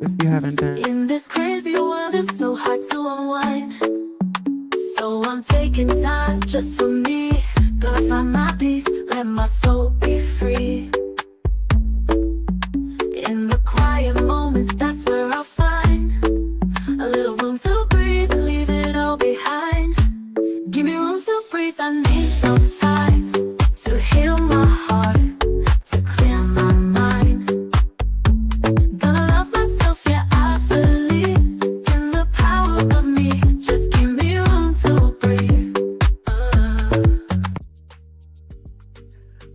if you haven't done. In this crazy world, it's so hard to unwind. So I'm taking time just for me. Gonna find my peace, let my soul be free. In the quiet moments, that's where I'll find a little room to breathe, leave it all behind. Give me room to breathe, I need some time to heal my heart, to clear my mind. Gonna love myself, yeah, I believe in the power of me. Just give me room to breathe.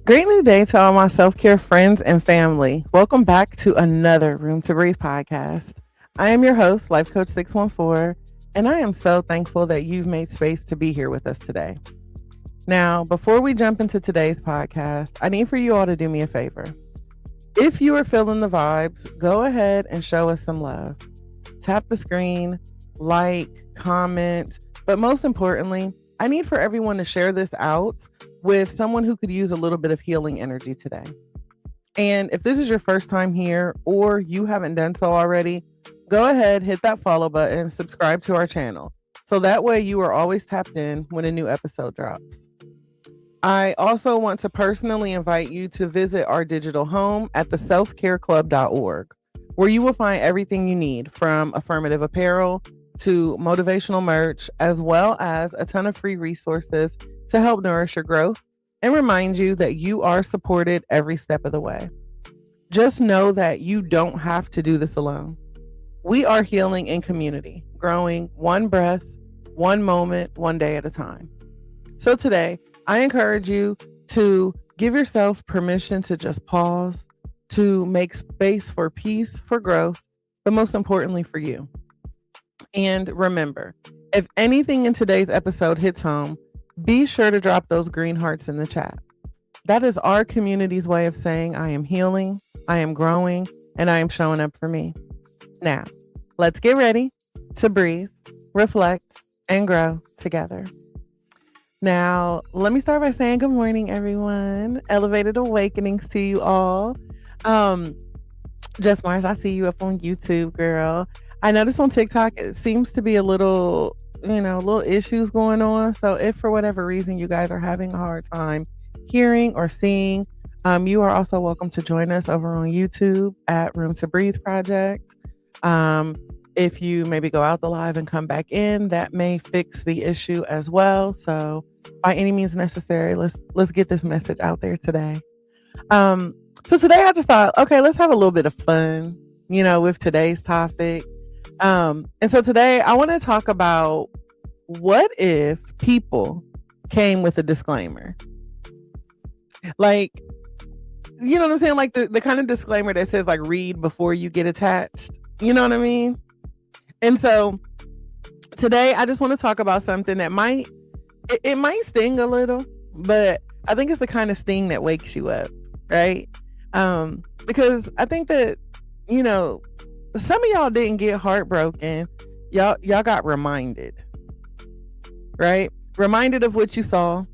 Great new day to all my self-care friends and family. Welcome back to another Room to Breathe podcast. I am your host, Life Coach 614, and I am so thankful that you've made space to be here with us today. Now, before we jump into today's podcast, I need for you all to do me a favor. If you are feeling the vibes, go ahead and show us some love. Tap the screen, like, comment, but most importantly, I need for everyone to share this out with someone who could use a little bit of healing energy today. And if this is your first time here or you haven't done so already, go ahead, hit that follow button, subscribe to our channel. So that way you are always tapped in when a new episode drops. I also want to personally invite you to visit our digital home at theselfcareclub.org, where you will find everything you need from affirmative apparel to motivational merch, as well as a ton of free resources to help nourish your growth and remind you that you are supported every step of the way. Just know that you don't have to do this alone. We are healing in community, growing one breath, one moment, one day at a time. So today, I encourage you to give yourself permission to just pause, to make space for peace, for growth, but most importantly for you. And remember, if anything in today's episode hits home, be sure to drop those green hearts in the chat. That is our community's way of saying I am healing, I am growing, and I am showing up for me. Now, let's get ready to breathe, reflect, and grow together. Now, let me start by saying good morning, everyone. Elevated awakenings to you all. Just Mars, I see you up on YouTube, girl. I noticed on TikTok, it seems to be a little issues going on. So if for whatever reason you guys are having a hard time hearing or seeing, you are also welcome to join us over on YouTube at Room2Breathe Project. If you maybe go out the live and come back in, that may fix the issue as well. So by any means necessary, let's get this message out there today. So today I just thought, okay, let's have a little bit of fun, with today's topic. And so today I want to talk about what if people came with a disclaimer? Like, you know what I'm saying? Like the kind of disclaimer that says like read before you get attached. You know what I mean? And so today I just want to talk about something that might sting a little, but I think it's the kind of sting that wakes you up, right? Because I think that, some of y'all didn't get heartbroken. Y'all got reminded, right? Reminded of what you saw,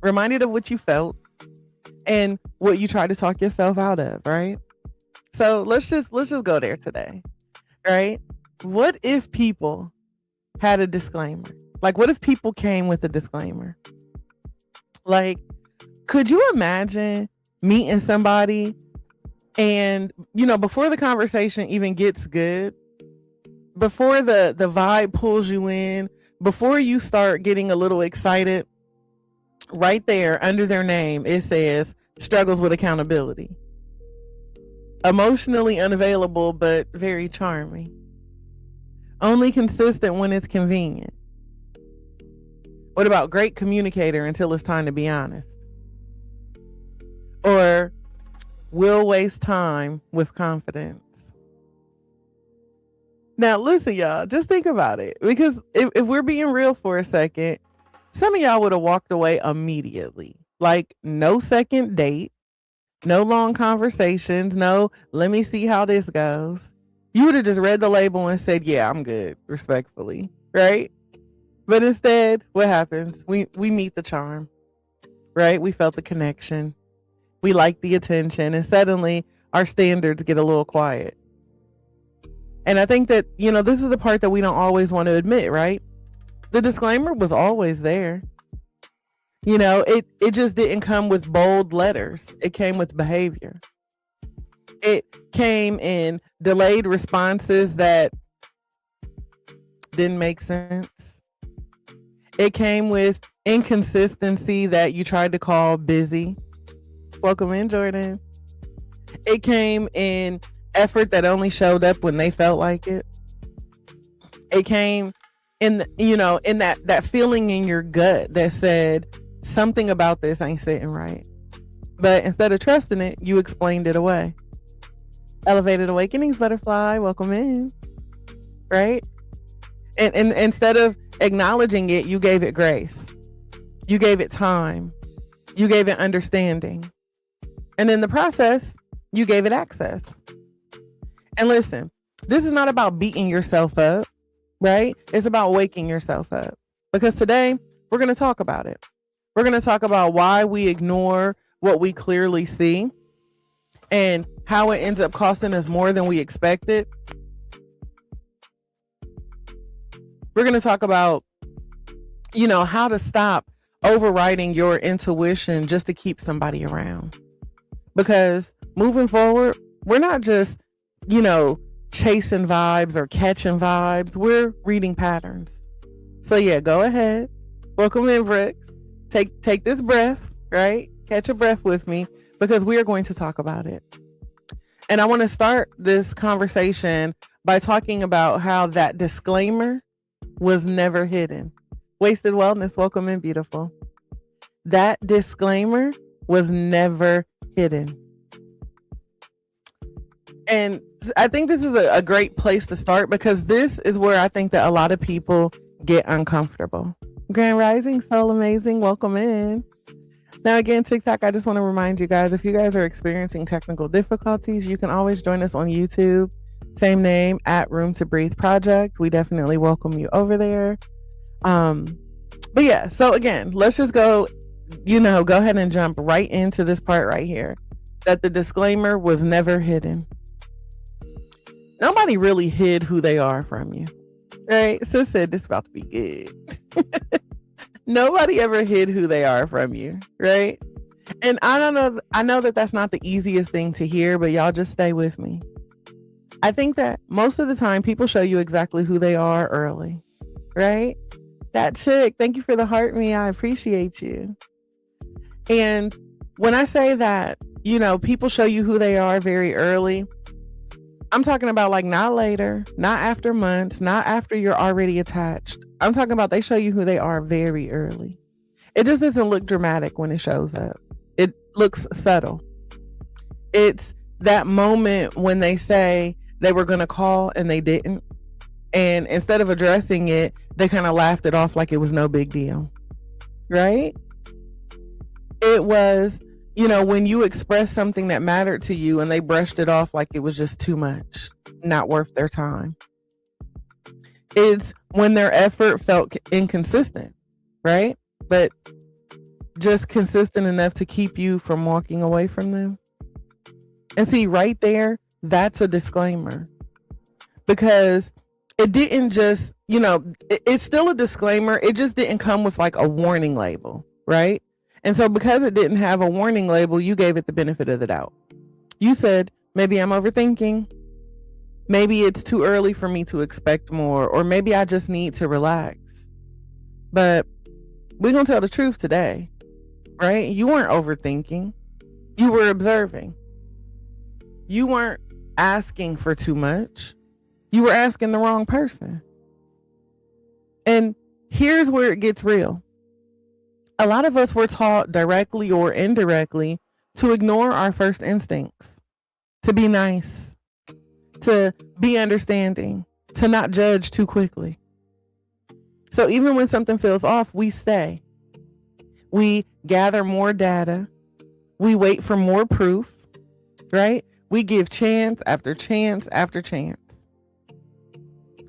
reminded of what you felt, and what you tried to talk yourself out of, right? So let's just go there today, right? What if people had a disclaimer? Like, what if people came with a disclaimer? Like, could you imagine meeting somebody and, before the conversation even gets good, before the vibe pulls you in, before you start getting a little excited, right there under their name, it says struggles with accountability. Emotionally unavailable, but very charming. Only consistent when it's convenient. What about great communicator until it's time to be honest? Or will waste time with confidence. Now, listen, y'all, just think about it. Because if we're being real for a second, some of y'all would have walked away immediately. Like, no second date, no long conversations, no, let me see how this goes. You would have just read the label and said, yeah, I'm good, respectfully, right? But instead, what happens? We meet the charm, right? We felt the connection. We like the attention, and suddenly our standards get a little quiet. And I think that, this is the part that we don't always want to admit, right? The disclaimer was always there. It just didn't come with bold letters. It came with behavior. It came in delayed responses that didn't make sense. It came with inconsistency that you tried to call busy. Welcome in, Jordan. It came in effort that only showed up when they felt like it. It came in, in that feeling in your gut that said something about this ain't sitting right. But instead of trusting it, you explained it away. Elevated Awakenings Butterfly, welcome in. Right? And instead of acknowledging it, you gave it grace. You gave it time. You gave it understanding. And in the process, you gave it access. And listen, this is not about beating yourself up, right? It's about waking yourself up. Because today, we're going to talk about it. We're going to talk about why we ignore what we clearly see and how it ends up costing us more than we expected. We're going to talk about, how to stop overriding your intuition just to keep somebody around. Because moving forward, we're not just, chasing vibes or catching vibes. We're reading patterns. So yeah, go ahead. Welcome in, Brooks. Take this breath, right? Catch a breath with me because we are going to talk about it. And I want to start this conversation by talking about how that disclaimer was never hidden. Wasted Wellness, welcome in, beautiful. That disclaimer was never hidden. And I think this is a great place to start because this is where I think that a lot of people get uncomfortable. Grand Rising, Soul Amazing, welcome in. Now again, TikTok, I just want to remind you guys, if you guys are experiencing technical difficulties, you can always join us on YouTube. Same name, at Room2Breathe Project. We definitely welcome you over there. But yeah, so again, let's just go ahead and jump right into this part right here. That the disclaimer was never hidden. Nobody really hid who they are from you. Right? Sis said this is about to be good. Nobody ever hid who they are from you. Right? And I know that that's not the easiest thing to hear, but y'all just stay with me. I think that most of the time people show you exactly who they are early. Right? That chick, thank you for the heart me. I appreciate you. And when I say that, people show you who they are very early, I'm talking about like not later, not after months, not after you're already attached. I'm talking about they show you who they are very early. It just doesn't look dramatic when it shows up. It looks subtle. It's that moment when they say they were going to call and they didn't. And instead of addressing it, they kind of laughed it off like it was no big deal. Right? It was, when you expressed something that mattered to you and they brushed it off like it was just too much, not worth their time. It's when their effort felt inconsistent, right? But just consistent enough to keep you from walking away from them. And see, right there, that's a disclaimer. Because it didn't just, it's still a disclaimer. It just didn't come with like a warning label, right? And so because it didn't have a warning label, you gave it the benefit of the doubt. You said, maybe I'm overthinking. Maybe it's too early for me to expect more, or maybe I just need to relax. But we're going to tell the truth today, right? You weren't overthinking. You were observing. You weren't asking for too much. You were asking the wrong person. And here's where it gets real. A lot of us were taught directly or indirectly to ignore our first instincts, to be nice, to be understanding, to not judge too quickly. So even when something feels off, we stay. We gather more data. We wait for more proof, right? We give chance after chance after chance.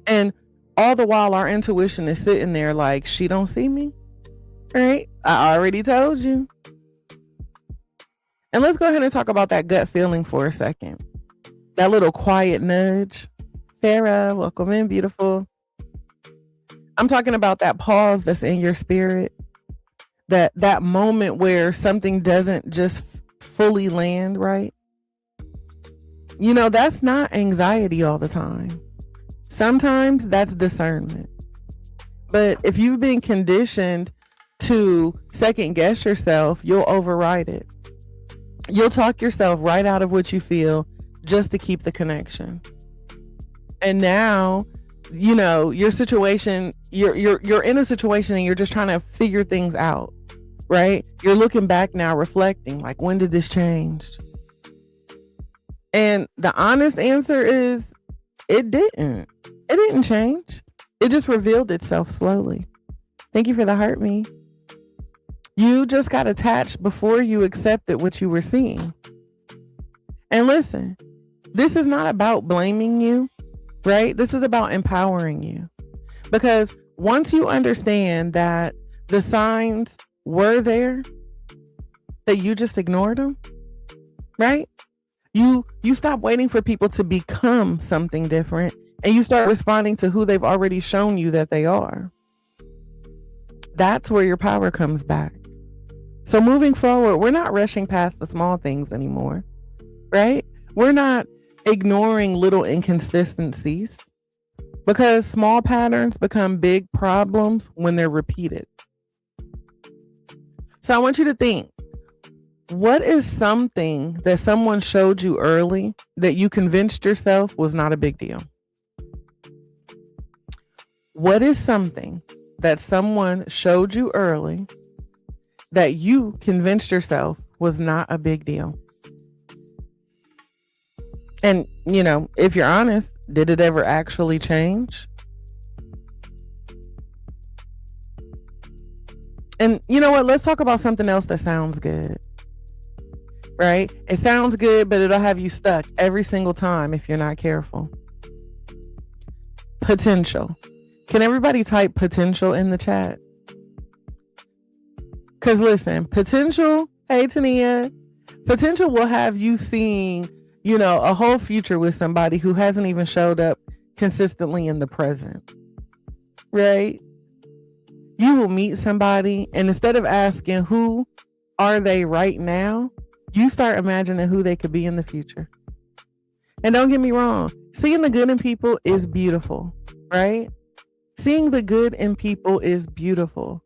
And all the while our intuition is sitting there like, she don't see me. Right? I already told you. And let's go ahead and talk about that gut feeling for a second. That little quiet nudge. Farah, welcome in, beautiful. I'm talking about that pause that's in your spirit, that moment where something doesn't just fully land right. That's not anxiety all the time. Sometimes that's discernment. But if you've been conditioned to second guess yourself, you'll override it. You'll talk yourself right out of what you feel just to keep the connection. And now, your situation, you're in a situation and you're just trying to figure things out, right? You're looking back now, reflecting, like, when did this change? And the honest answer is it didn't. It didn't change. It just revealed itself slowly. Thank you for the heart me. You just got attached before you accepted what you were seeing. And listen, this is not about blaming you, right? This is about empowering you. Because once you understand that the signs were there, that you just ignored them, right? You stop waiting for people to become something different, and you start responding to who they've already shown you that they are. That's where your power comes back. So moving forward, we're not rushing past the small things anymore, right? We're not ignoring little inconsistencies, because small patterns become big problems when they're repeated. So I want you to think, what is something that someone showed you early that you convinced yourself was not a big deal? What is something that someone showed you early that you convinced yourself was not a big deal? And, if you're honest, did it ever actually change? And you know what? Let's talk about something else that sounds good, right? It sounds good, but it'll have you stuck every single time if you're not careful. Potential. Can everybody type potential in the chat? Because listen, potential, hey Tania, potential will have you seeing, a whole future with somebody who hasn't even showed up consistently in the present, right? You will meet somebody, and instead of asking who are they right now, you start imagining who they could be in the future. And don't get me wrong, seeing the good in people is beautiful, right? Seeing the good in people is beautiful.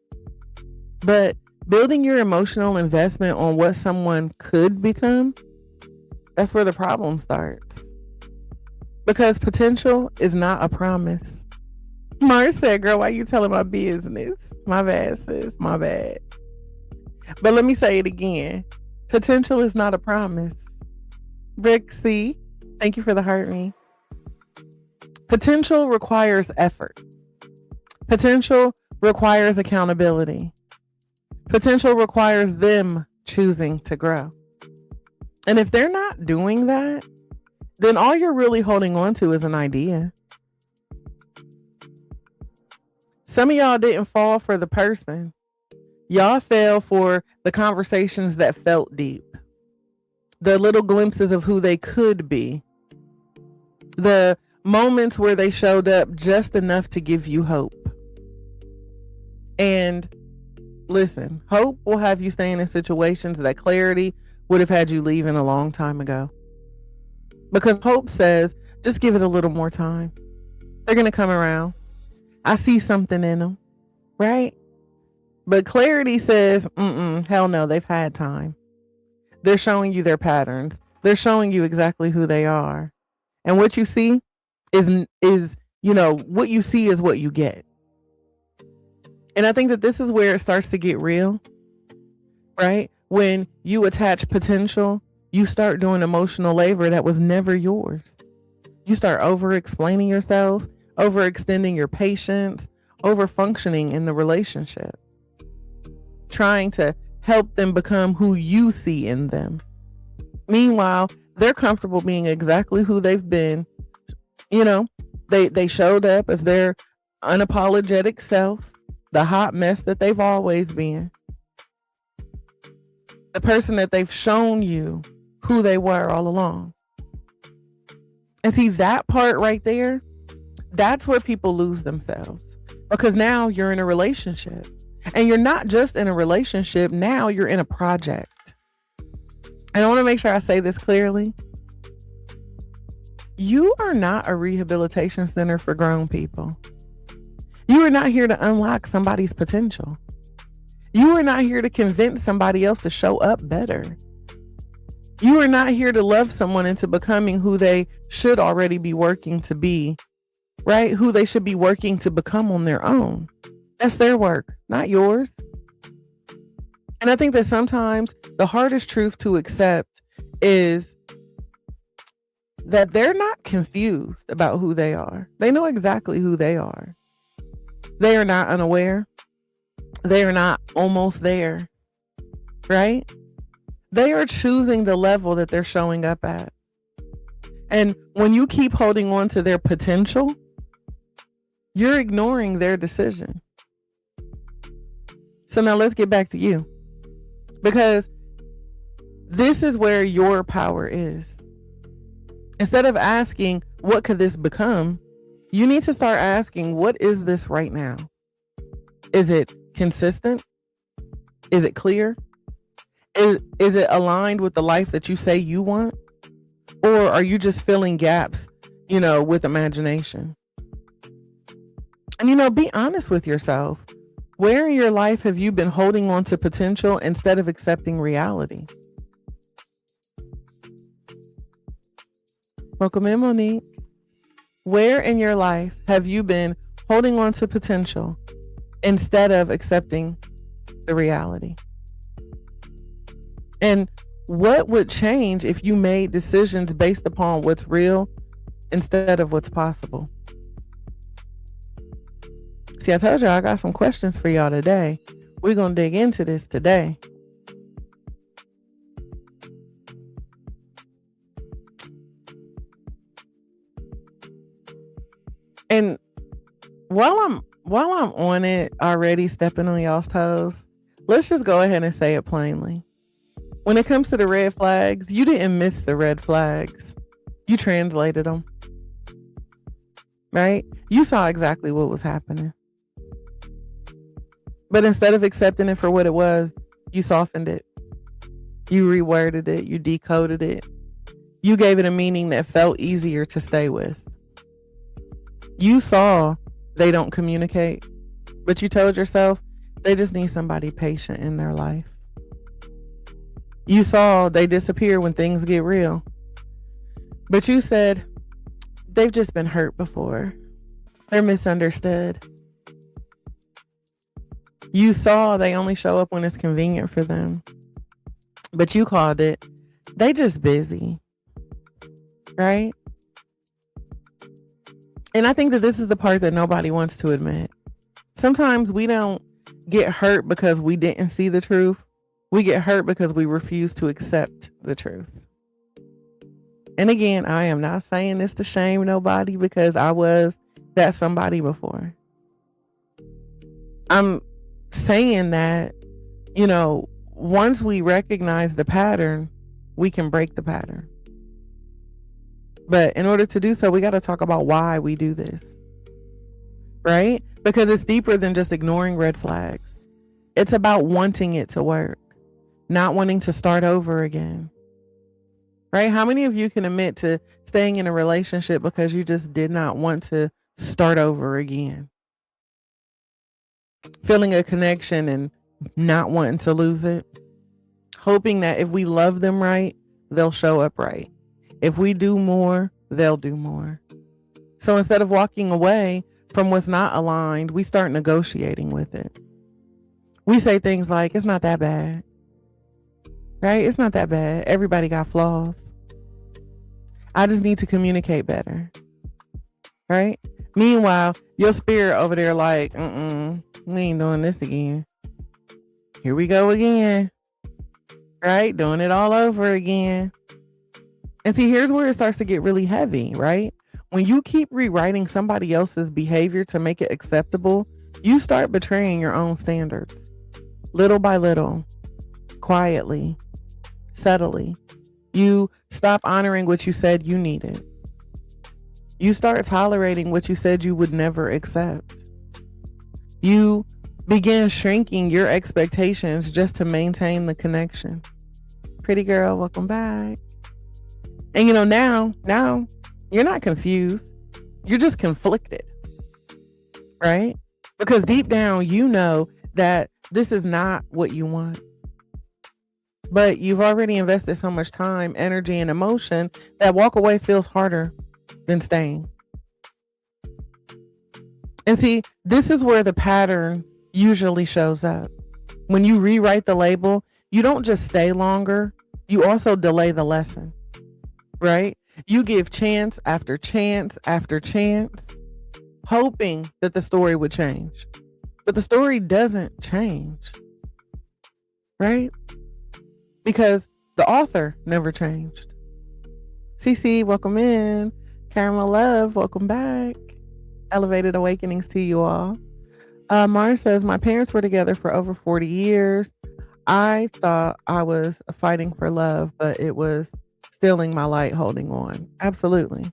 But building your emotional investment on what someone could become, that's where the problem starts. Because potential is not a promise. Mars said, girl, why you telling my business? My bad, sis. My bad. But let me say it again. Potential is not a promise. Rick C, thank you for the heart me. Potential requires effort. Potential requires accountability. Potential requires them choosing to grow. And if they're not doing that, then all you're really holding on to is an idea. Some of y'all didn't fall for the person. Y'all fell for the conversations that felt deep. The little glimpses of who they could be. The moments where they showed up just enough to give you hope. And listen, hope will have you staying in situations that clarity would have had you leaving a long time ago. Because hope says, just give it a little more time. They're going to come around. I see something in them, right? But clarity says, hell no, they've had time. They're showing you their patterns. They're showing you exactly who they are. And what you see is what you see is what you get. And I think that this is where it starts to get real, right? When you attach potential, you start doing emotional labor that was never yours. You start over-explaining yourself, overextending your patience, over-functioning in the relationship, trying to help them become who you see in them. Meanwhile, they're comfortable being exactly who they've been. They showed up as their unapologetic self, the hot mess that they've always been, the person that they've shown you who they were all along. And see, that part right there, that's where people lose themselves, because now you're in a relationship, and you're not just in a relationship. Now you're in a project. And I want to make sure I say this clearly. You are not a rehabilitation center for grown people. You are not here to unlock somebody's potential. You are not here to convince somebody else to show up better. You are not here to love someone into becoming who they should already be working to be, right? Who they should be working to become on their own. That's their work, not yours. And I think that sometimes the hardest truth to accept is that they're not confused about who they are. They know exactly who they are. They are not unaware. They are not almost there, right? They are choosing the level that they're showing up at. And when you keep holding on to their potential, you're ignoring their decision. So now let's get back to you, because this is where your power is. Instead of asking, what could this become? You need to start asking, what is this right now? Is it consistent? Is it clear? Is it aligned with the life that you say you want? Or are you just filling gaps, with imagination? And, be honest with yourself. Where in your life have you been holding on to potential instead of accepting reality? Welcome in, Monique. Where in your life have you been holding on to potential instead of accepting the reality? And what would change if you made decisions based upon what's real instead of what's possible? See, I told you I got some questions for y'all today. We're going to dig into this today. And while I'm on it, already stepping on y'all's toes, let's just go ahead and say it plainly. When it comes to the red flags, you didn't miss the red flags. You translated them. Right? You saw exactly what was happening. But instead of accepting it for what it was, you softened it. You reworded it. You decoded it. You gave it a meaning that felt easier to stay with. You saw they don't communicate, but you told yourself they just need somebody patient in their life. You saw they disappear when things get real, but you said they've just been hurt before. They're misunderstood. You saw they only show up when it's convenient for them, but you called it, they just busy, right? And I think that this is the part that nobody wants to admit. Sometimes we don't get hurt because we didn't see the truth. We get hurt because we refuse to accept the truth. And again, I am not saying this to shame nobody, because I was that somebody before. I'm saying that, once we recognize the pattern, we can break the pattern. But in order to do so, we got to talk about why we do this, right? Because it's deeper than just ignoring red flags. It's about wanting it to work, not wanting to start over again, right? How many of you can admit to staying in a relationship because you just did not want to start over again? Feeling a connection and not wanting to lose it, hoping that if we love them right, they'll show up right. If we do more, they'll do more. So instead of walking away from what's not aligned, we start negotiating with it. We say things like, it's not that bad, right? It's not that bad. Everybody got flaws. I just need to communicate better, right? Meanwhile, your spirit over there like, we ain't doing this again. Here we go again, right? Doing it all over again. And see, here's where it starts to get really heavy, right? When you keep rewriting somebody else's behavior to make it acceptable, you start betraying your own standards. Little by little, quietly, subtly. You stop honoring what you said you needed. You start tolerating what you said you would never accept. You begin shrinking your expectations just to maintain the connection. Pretty girl, welcome back. And now you're not confused. You're just conflicted, right? Because deep down, you know that this is not what you want. But you've already invested so much time, energy, and emotion that walk away feels harder than staying. And see, this is where the pattern usually shows up. When you rewrite the label, you don't just stay longer, you also delay the lesson, right? You give chance after chance after chance, hoping that the story would change. But the story doesn't change, right? Because the author never changed. CC, welcome in. Caramel Love, welcome back. Elevated awakenings to you all. Mars says, my parents were together for over 40 years. I thought I was fighting for love, but it was stealing my light holding on. Absolutely.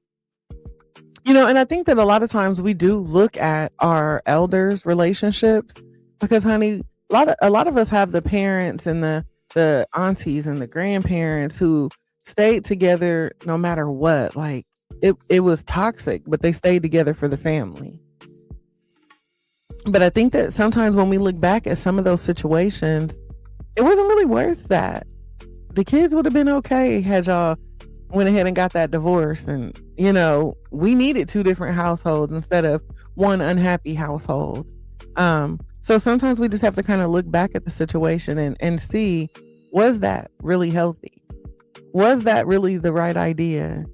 And I think that a lot of times we do look at our elders' relationships because, honey, a lot of us have the parents and the aunties and the grandparents who stayed together no matter what. Like it was toxic, but they stayed together for the family. But I think that sometimes when we look back at some of those situations, it wasn't really worth that. The kids would have been okay had y'all went ahead and got that divorce. And, we needed two different households instead of one unhappy household. So sometimes we just have to kind of look back at the situation and see, was that really healthy? Was that really the right idea?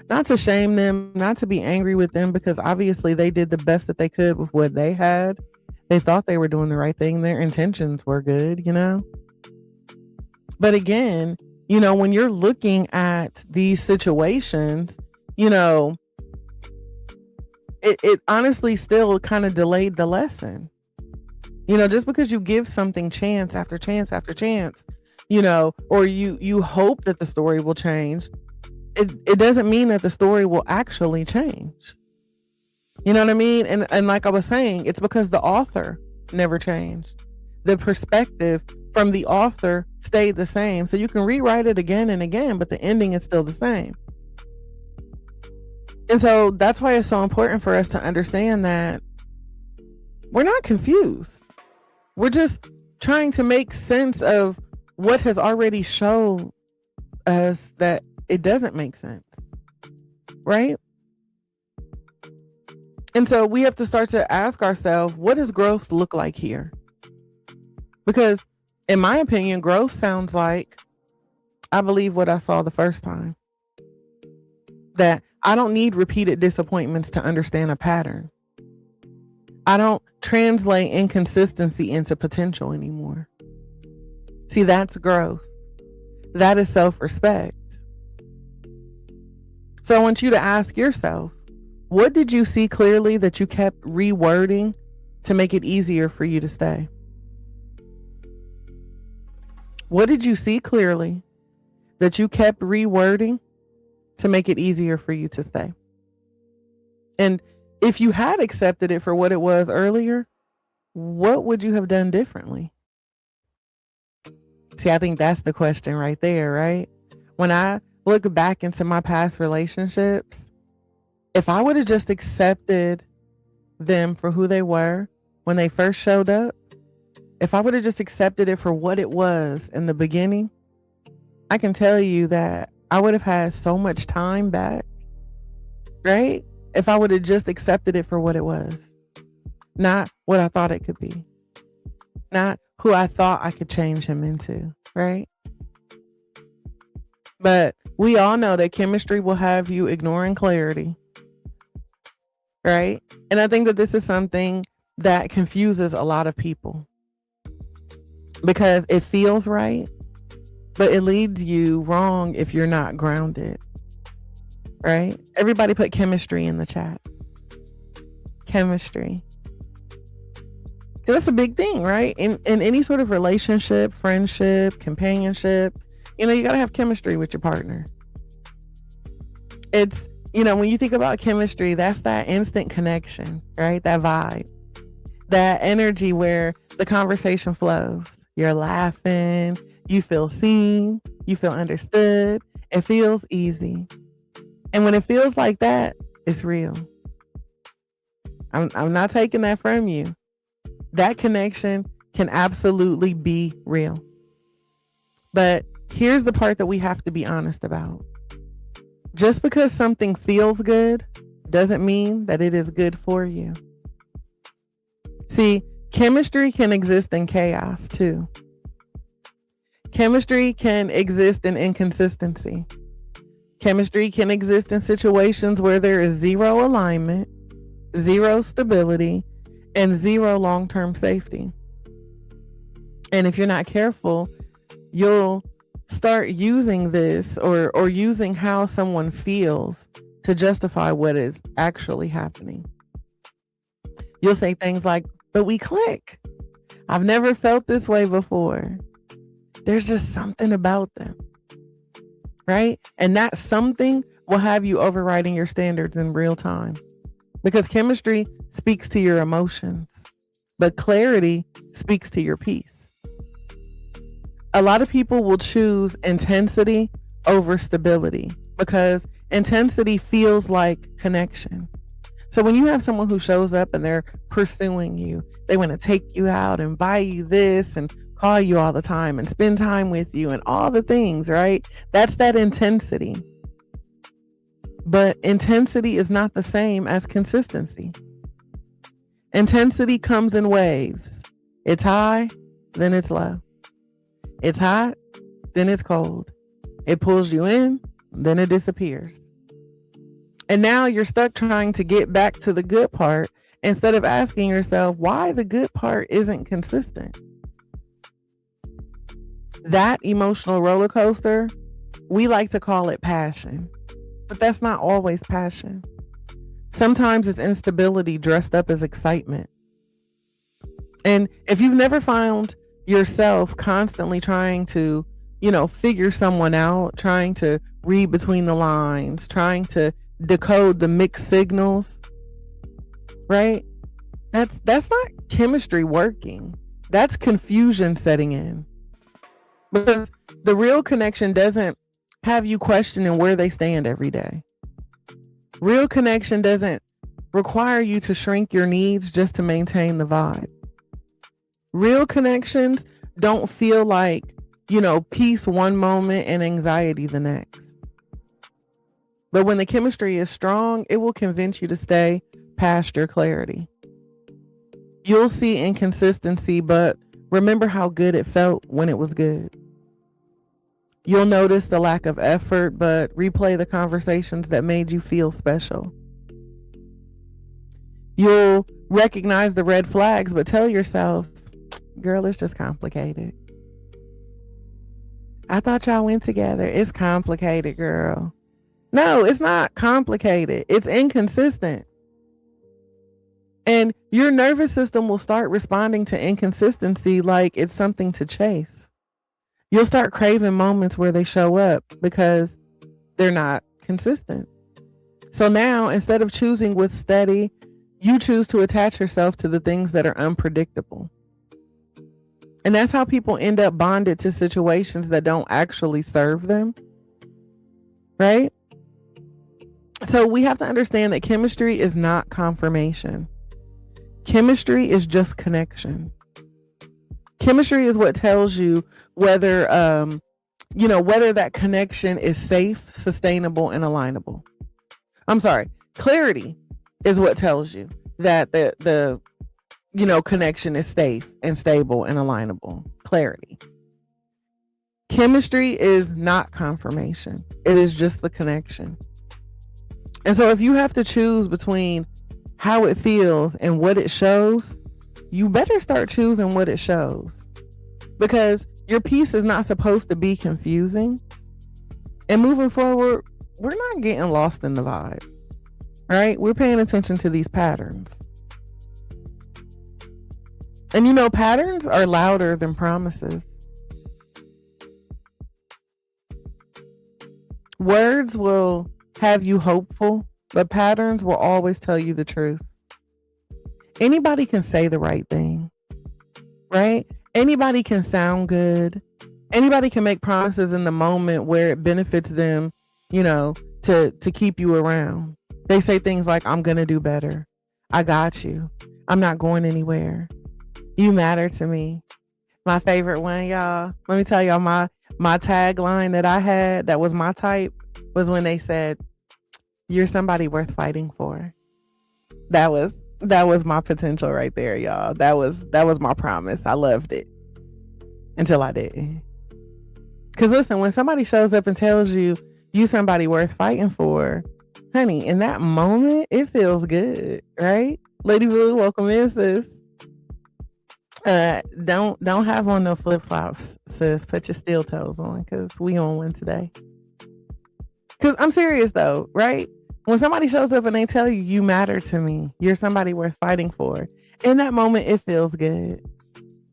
Not to shame them, not to be angry with them, because obviously they did the best that they could with what they had. They thought they were doing the right thing. Their intentions were good, But again, when you're looking at these situations, it honestly still kind of delayed the lesson. Just because you give something chance after chance after chance, or you hope that the story will change, it doesn't mean that the story will actually change. You know what I mean? And like I was saying, it's because the author never changed. The perspective from the author stayed the same. So you can rewrite it again and again, but the ending is still the same. And so that's why it's so important for us to understand that we're not confused. We're just trying to make sense of what has already shown us that it doesn't make sense, right? And so we have to start to ask ourselves, what does growth look like here? Because in my opinion, growth sounds like I believe what I saw the first time. That I don't need repeated disappointments to understand a pattern. I don't translate inconsistency into potential anymore. See, that's growth. That is self-respect. So I want you to ask yourself, what did you see clearly that you kept rewording to make it easier for you to stay? What did you see clearly that you kept rewording to make it easier for you to stay? And if you had accepted it for what it was earlier, what would you have done differently? See, I think that's the question right there, right? When I look back into my past relationships, if I would have just accepted them for who they were when they first showed up, if I would have just accepted it for what it was in the beginning, I can tell you that I would have had so much time back, right? If I would have just accepted it for what it was, not what I thought it could be, not who I thought I could change him into, right? But we all know that chemistry will have you ignoring clarity, right? And I think that this is something that confuses a lot of people because it feels right, but it leads you wrong if you're not grounded, right? Everybody put chemistry in the chat. Chemistry. That's a big thing, right? In any sort of relationship, friendship, companionship, you got to have chemistry with your partner. It's When you think about chemistry, that's that instant connection, right? That vibe, that energy where the conversation flows. You're laughing, you feel seen, you feel understood. It feels easy. And when it feels like that, it's real. I'm not taking that from you. That connection can absolutely be real. But here's the part that we have to be honest about. Just because something feels good doesn't mean that it is good for you. See, chemistry can exist in chaos too. Chemistry can exist in inconsistency. Chemistry can exist in situations where there is zero alignment, zero stability, and zero long-term safety. And if you're not careful, you'll start using this or using how someone feels to justify what is actually happening. You'll say things like, but we click. I've never felt this way before. There's just something about them, right? And that something will have you overriding your standards in real time, because chemistry speaks to your emotions, but clarity speaks to your peace. A lot of people will choose intensity over stability because intensity feels like connection. So when you have someone who shows up and they're pursuing you, they want to take you out and buy you this and call you all the time and spend time with you and all the things, right? That's that intensity. But intensity is not the same as consistency. Intensity comes in waves. It's high, then it's low. It's hot, then it's cold. It pulls you in, then it disappears. And now you're stuck trying to get back to the good part instead of asking yourself why the good part isn't consistent. That emotional roller coaster, we like to call it passion, but that's not always passion. Sometimes it's instability dressed up as excitement. And if you've never found yourself constantly trying to, figure someone out, trying to read between the lines, trying to decode the mixed signals, right? That's not chemistry working. That's confusion setting in. Because the real connection doesn't have you questioning where they stand every day. Real connection doesn't require you to shrink your needs just to maintain the vibe. Real connections don't feel like, peace one moment and anxiety the next. But when the chemistry is strong, it will convince you to stay past your clarity. You'll see inconsistency, but remember how good it felt when it was good. You'll notice the lack of effort, but replay the conversations that made you feel special. You'll recognize the red flags, but tell yourself, girl, it's just complicated. I thought y'all went together. It's complicated, girl. No, it's not complicated. It's inconsistent. And your nervous system will start responding to inconsistency like it's something to chase. You'll start craving moments where they show up because they're not consistent. So now, instead of choosing what's steady, you choose to attach yourself to the things that are unpredictable. And that's how people end up bonded to situations that don't actually serve them, right? So we have to understand that chemistry is not confirmation. Chemistry is just connection. Chemistry is what tells you whether, whether that connection is safe, sustainable, and alignable. I'm sorry. Clarity is what tells you that the connection is safe and stable and alignable. Clarity. Chemistry is not confirmation. It is just the connection. And so if you have to choose between how it feels and what it shows, you better start choosing what it shows, because your piece is not supposed to be confusing. And moving forward, we're not getting lost in the vibe, right? We're paying attention to these patterns. And patterns are louder than promises. Words will have you hopeful, but patterns will always tell you the truth. Anybody can say the right thing, right? Anybody can sound good. Anybody can make promises in the moment where it benefits them, to keep you around. They say things like, I'm going to do better. I got you. I'm not going anywhere. You matter to me. My favorite one, y'all. Let me tell y'all my tagline that I had that was my type was when they said, you're somebody worth fighting for. That was my potential right there, y'all. That was my promise. I loved it until I didn't. Because listen, when somebody shows up and tells you somebody worth fighting for, honey, in that moment, it feels good, right? Lady Blue, welcome in, sis. Don't have on no flip-flops, sis. Put your steel toes on, because we on one today. Because I'm serious, though, right? When somebody shows up and they tell you, you matter to me, you're somebody worth fighting for, in that moment, it feels good,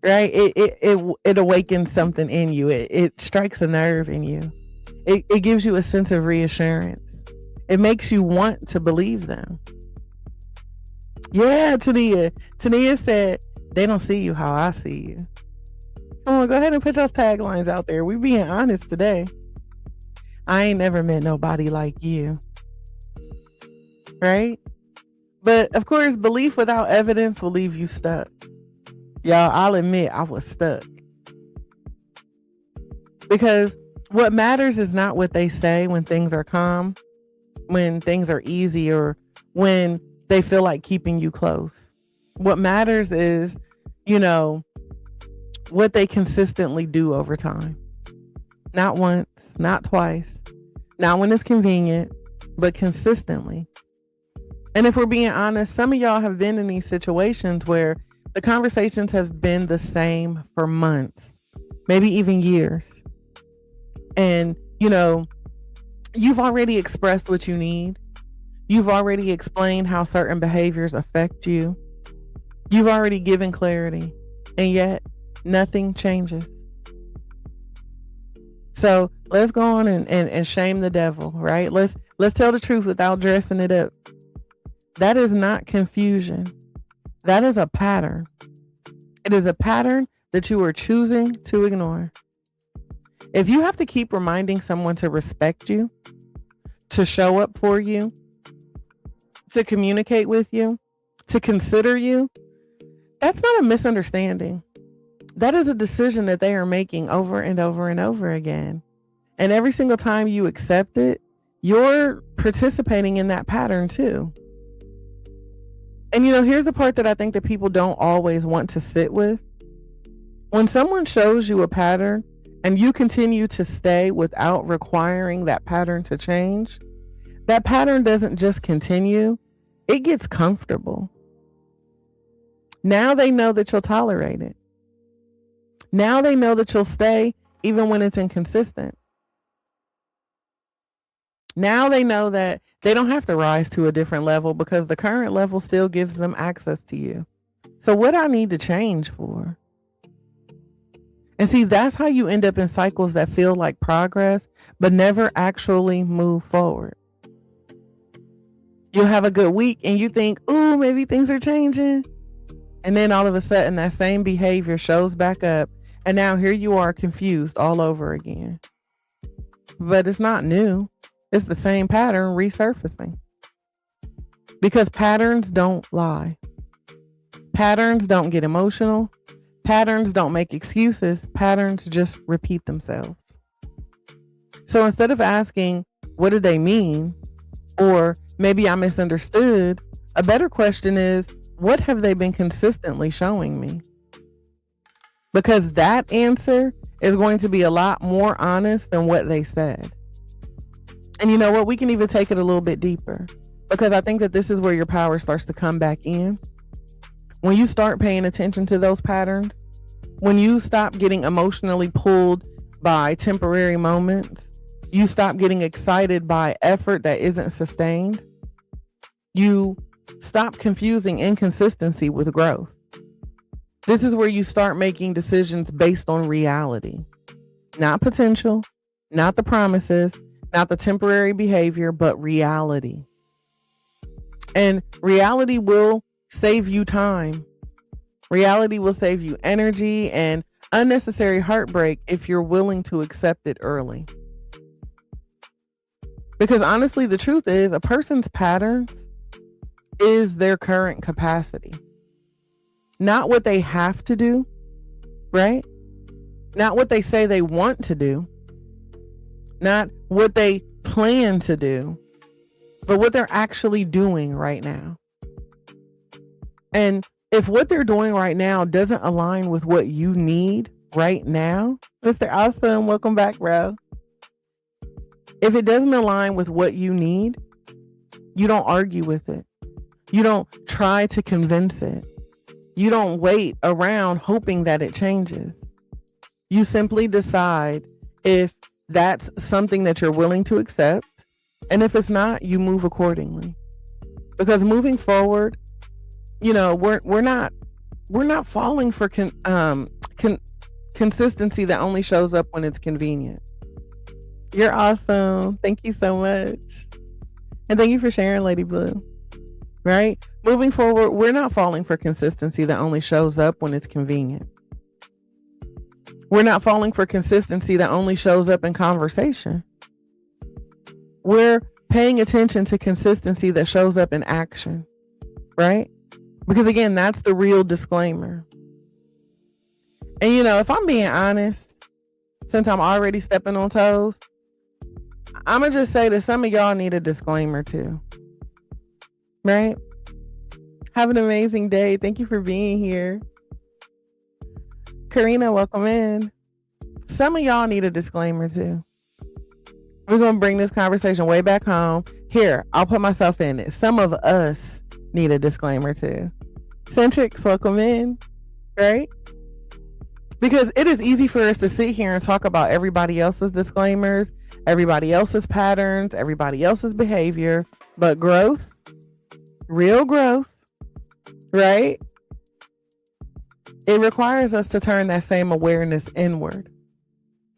right? It awakens something in you. It strikes a nerve in you. It gives you a sense of reassurance. It makes you want to believe them. Yeah, Tania. Tania said, they don't see you how I see you. Come on, go ahead and put those taglines out there. We're being honest today. I ain't never met nobody like you. Right? But of course, belief without evidence will leave you stuck. Y'all, I'll admit I was stuck. Because what matters is not what they say when things are calm, when things are easy, or when they feel like keeping you close. What matters is, what they consistently do over time. Not once, not twice, not when it's convenient, but consistently. And if we're being honest, some of y'all have been in these situations where the conversations have been the same for months, maybe even years. And, you've already expressed what you need. You've already explained how certain behaviors affect you. You've already given clarity, and yet nothing changes. So let's go on and shame the devil, right? Let's tell the truth without dressing it up. That is not confusion. That is a pattern. It is a pattern that you are choosing to ignore. If you have to keep reminding someone to respect you, to show up for you, to communicate with you, to consider you, that's not a misunderstanding. That is a decision that they are making over and over and over again. And every single time you accept it, you're participating in that pattern too. And here's the part that I think that people don't always want to sit with. When someone shows you a pattern and you continue to stay without requiring that pattern to change, that pattern doesn't just continue, it gets comfortable. Now they know that you'll tolerate it. Now they know that you'll stay even when it's inconsistent. Now they know that they don't have to rise to a different level because the current level still gives them access to you. So what I need to change for? And see, that's how you end up in cycles that feel like progress, but never actually move forward. You'll have a good week and you think, ooh, maybe things are changing. And then all of a sudden that same behavior shows back up. And now here you are confused all over again. But it's not new. It's the same pattern resurfacing. Because patterns don't lie. Patterns don't get emotional. Patterns don't make excuses. Patterns just repeat themselves. So instead of asking, what did they mean? Or maybe I misunderstood, a better question is, what have they been consistently showing me? Because that answer is going to be a lot more honest than what they said. And you know what? We can even take it a little bit deeper, because I think that this is where your power starts to come back in. When you start paying attention to those patterns, when you stop getting emotionally pulled by temporary moments, you stop getting excited by effort that isn't sustained, you stop confusing inconsistency with growth. This is where you start making decisions based on reality, not potential, not the promises, not the temporary behavior, but reality. And reality will save you time. Reality will save you energy and unnecessary heartbreak if you're willing to accept it early. Because honestly, the truth is a person's patterns is their current capacity. Not what they have to do, right? Not what they say they want to do. Not what they plan to do, but what they're actually doing right now. And if what they're doing right now doesn't align with what you need right now, Mr. Awesome, welcome back, bro. If it doesn't align with what you need, you don't argue with it. You don't try to convince it. You don't wait around hoping that it changes. You simply decide if that's something that you're willing to accept. And if it's not, you move accordingly. Because moving forward, we're not falling for consistency that only shows up when it's convenient. You're awesome. Thank you so much. And thank you for sharing, Lady Blue. Right? Moving forward, we're not falling for consistency that only shows up when it's convenient. We're not falling for consistency that only shows up in conversation. We're paying attention to consistency that shows up in action, right? Because again, that's the real disclaimer. And if I'm being honest, since I'm already stepping on toes, I'm going to just say that some of y'all need a disclaimer too, right? Have an amazing day. Thank you for being here. Karina, welcome in. Some of y'all need a disclaimer too. We're going to bring this conversation way back home. Here, I'll put myself in it. Some of us need a disclaimer too. Centrics, welcome in, right? Because it is easy for us to sit here and talk about everybody else's disclaimers, everybody else's patterns, everybody else's behavior, but growth, real growth, right? It requires us to turn that same awareness inward.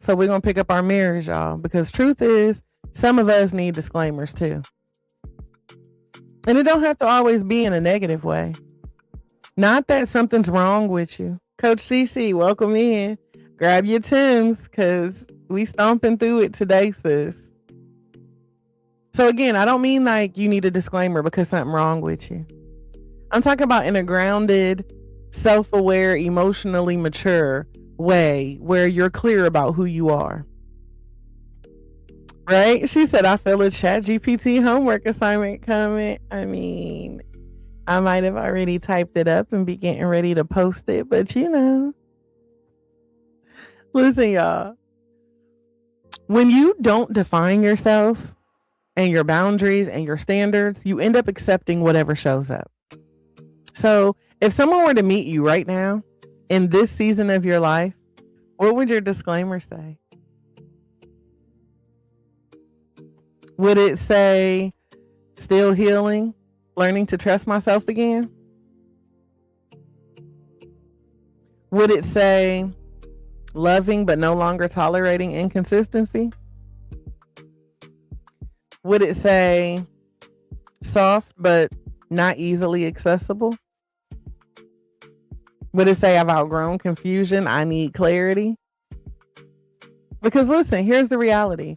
So we're going to pick up our mirrors, y'all, because truth is, some of us need disclaimers too. And it don't have to always be in a negative way. Not that something's wrong with you. Coach Shishi, welcome in. Grab your Timbs because we stomping through it today, sis. So again, I don't mean like you need a disclaimer because something wrong with you. I'm talking about in a grounded, self-aware, emotionally mature way where you're clear about who you are. Right? She said, I feel a ChatGPT homework assignment coming. I mean, I might have already typed it up and be getting ready to post it, but listen, y'all. When you don't define yourself and your boundaries and your standards, you end up accepting whatever shows up. So if someone were to meet you right now in this season of your life, what would your disclaimer say? Would it say, still healing, learning to trust myself again? Would it say, loving but no longer tolerating inconsistency? Would it say, soft but not easily accessible? Would it say, I've outgrown confusion, I need clarity? Because listen, here's the reality.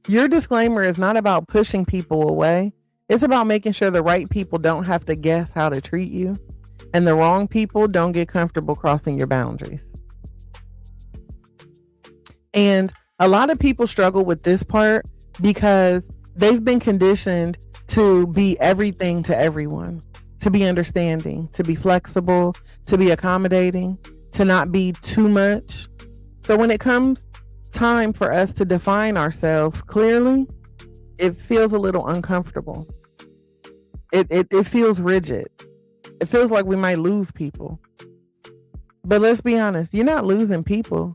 Your disclaimer is not about pushing people away. It's about making sure the right people don't have to guess how to treat you, and the wrong people don't get comfortable crossing your boundaries. And a lot of people struggle with this part because they've been conditioned to be everything to everyone, to be understanding, to be flexible, to be accommodating, to not be too much. So when it comes time for us to define ourselves clearly, it feels a little uncomfortable. It feels rigid. It feels like we might lose people. But let's be honest, you're not losing people.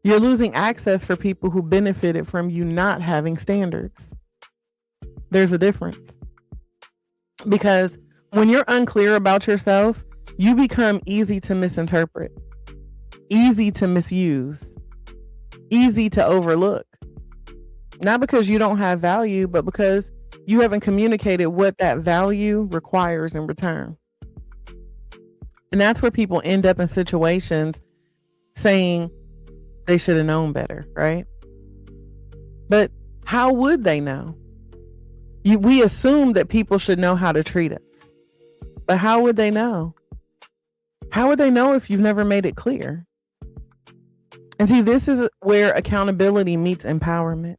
You're losing access for people who benefited from you not having standards. There's a difference. Because when you're unclear about yourself, you become easy to misinterpret, easy to misuse, easy to overlook. Not because you don't have value, but because you haven't communicated what that value requires in return. And that's where people end up in situations saying they should have known better, right? But how would they know? We assume that people should know how to treat us. But how would they know? How would they know if you've never made it clear? And see, this is where accountability meets empowerment.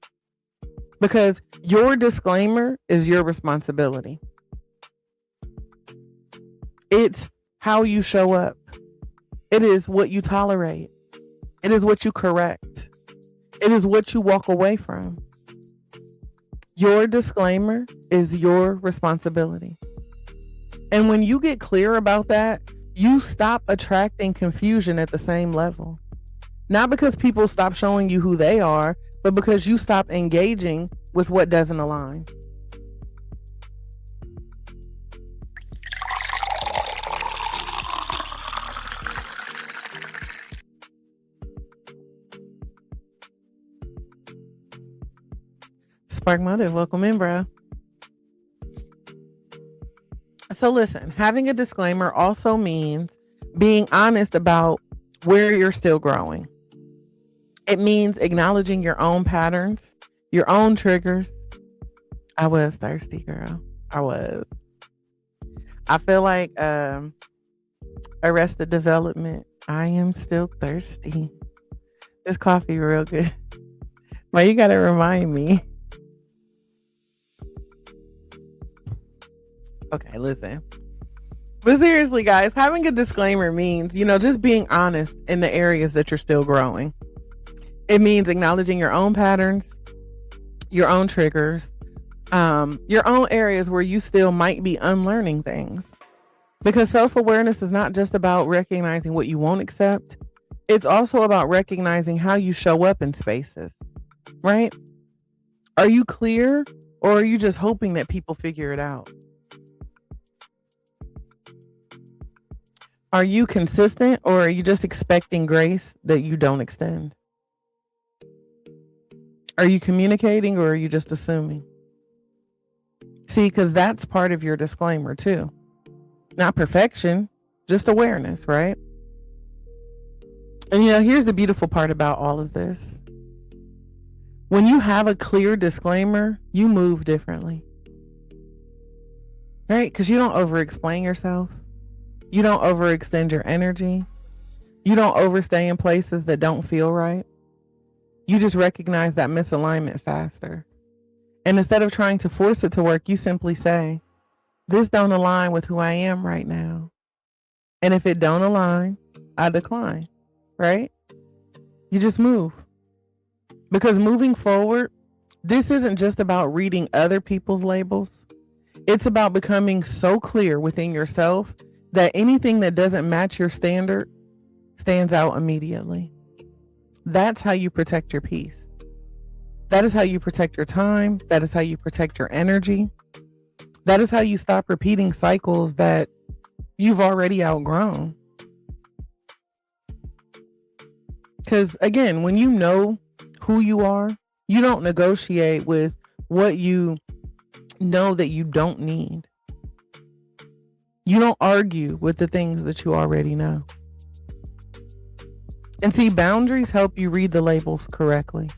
Because your disclaimer is your responsibility. It's how you show up. It is what you tolerate. It is what you correct. It is what you walk away from. Your disclaimer is your responsibility. And when you get clear about that, you stop attracting confusion at the same level. Not because people stop showing you who they are, but because you stop engaging with what doesn't align. Spark Motive, welcome in, bro. So listen, having a disclaimer also means being honest about where you're still growing. It means acknowledging your own patterns, your own triggers. I was thirsty, girl. I was. I feel like Arrested Development. I am still thirsty. This coffee real good. Well, you gotta remind me. Okay, listen. But seriously, guys, having a disclaimer means, just being honest in the areas that you're still growing. It means acknowledging your own patterns, your own triggers, your own areas where you still might be unlearning things. Because self-awareness is not just about recognizing what you won't accept. It's also about recognizing how you show up in spaces, right? Are you clear, or are you just hoping that people figure it out? Are you consistent, or are you just expecting grace that you don't extend? Are you communicating, or are you just assuming? See, because that's part of your disclaimer too. Not perfection, just awareness, right? And here's the beautiful part about all of this. When you have a clear disclaimer, you move differently. Right? Because you don't over-explain yourself. You don't overextend your energy. You don't overstay in places that don't feel right. You just recognize that misalignment faster. And instead of trying to force it to work, you simply say, this don't align with who I am right now. And if it don't align, I decline, right? You just move. Because moving forward, this isn't just about reading other people's labels. It's about becoming so clear within yourself that anything that doesn't match your standard stands out immediately. That's how you protect your peace. That is how you protect your time. That is how you protect your energy. That is how you stop repeating cycles that you've already outgrown. Because again, when you know who you are, you don't negotiate with what you know that you don't need. You don't argue with the things that you already know. And see, boundaries help you read the labels correctly.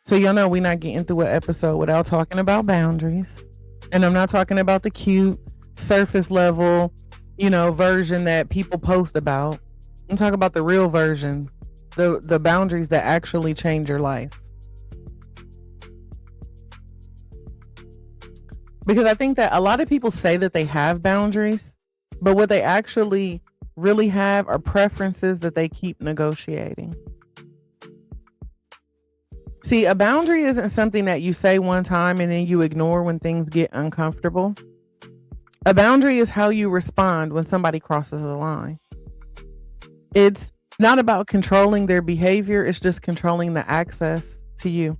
So y'all know we're not getting through an episode without talking about boundaries. And I'm not talking about the cute surface level, version that people post about. I'm talking about the real version, the boundaries that actually change your life. Because I think that a lot of people say that they have boundaries, but what they actually really have are preferences that they keep negotiating. See, a boundary isn't something that you say one time and then you ignore when things get uncomfortable. A boundary is how you respond when somebody crosses a line. It's not about controlling their behavior. It's just controlling the access to you.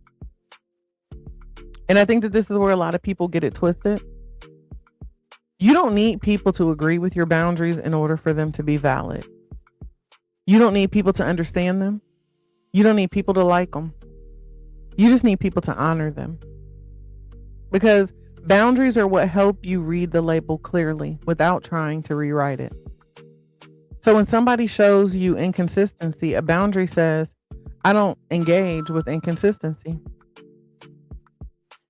And I think that this is where a lot of people get it twisted. You don't need people to agree with your boundaries in order for them to be valid. You don't need people to understand them. You don't need people to like them. You just need people to honor them, because boundaries are what help you read the label clearly without trying to rewrite it. So when somebody shows you inconsistency, a boundary says, I don't engage with inconsistency.